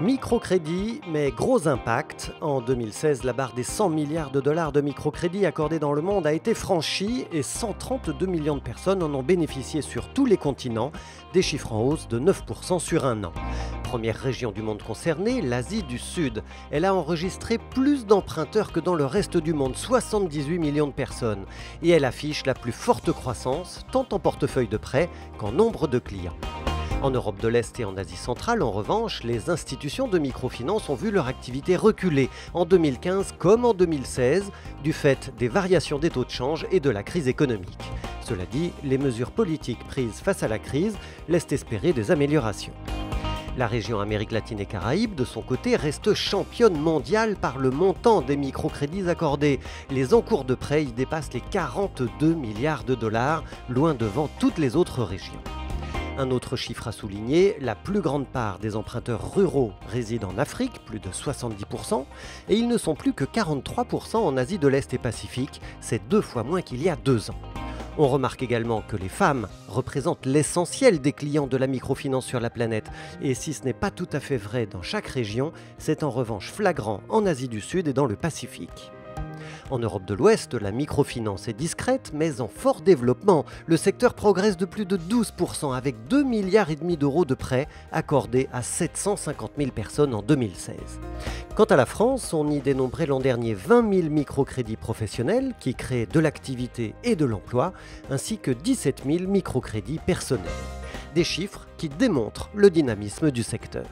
Microcrédit, mais gros impact. En 2016, la barre des 100 milliards de dollars de microcrédits accordés dans le monde a été franchie et 132 millions de personnes en ont bénéficié sur tous les continents, des chiffres en hausse de 9% sur un an. Première région du monde concernée, l'Asie du Sud. Elle a enregistré plus d'emprunteurs que dans le reste du monde, 78 millions de personnes. Et elle affiche la plus forte croissance, tant en portefeuille de prêts qu'en nombre de clients. En Europe de l'Est et en Asie centrale, en revanche, les institutions de microfinance ont vu leur activité reculer en 2015 comme en 2016, du fait des variations des taux de change et de la crise économique. Cela dit, les mesures politiques prises face à la crise laissent espérer des améliorations. La région Amérique latine et Caraïbes, de son côté, reste championne mondiale par le montant des microcrédits accordés. Les encours de prêts y dépassent les 42 milliards de dollars, loin devant toutes les autres régions. Un autre chiffre à souligner, la plus grande part des emprunteurs ruraux réside en Afrique, plus de 70%, et ils ne sont plus que 43% en Asie de l'Est et Pacifique, c'est 2 fois moins qu'il y a 2 ans. On remarque également que les femmes représentent l'essentiel des clients de la microfinance sur la planète, et si ce n'est pas tout à fait vrai dans chaque région, c'est en revanche flagrant en Asie du Sud et dans le Pacifique. En Europe de l'Ouest, la microfinance est discrète, mais en fort développement. Le secteur progresse de plus de 12%, avec 2,5 milliards d'euros de prêts accordés à 750 000 personnes en 2016. Quant à la France, on y dénombrait l'an dernier 20 000 microcrédits professionnels qui créent de l'activité et de l'emploi, ainsi que 17 000 microcrédits personnels. Des chiffres qui démontrent le dynamisme du secteur.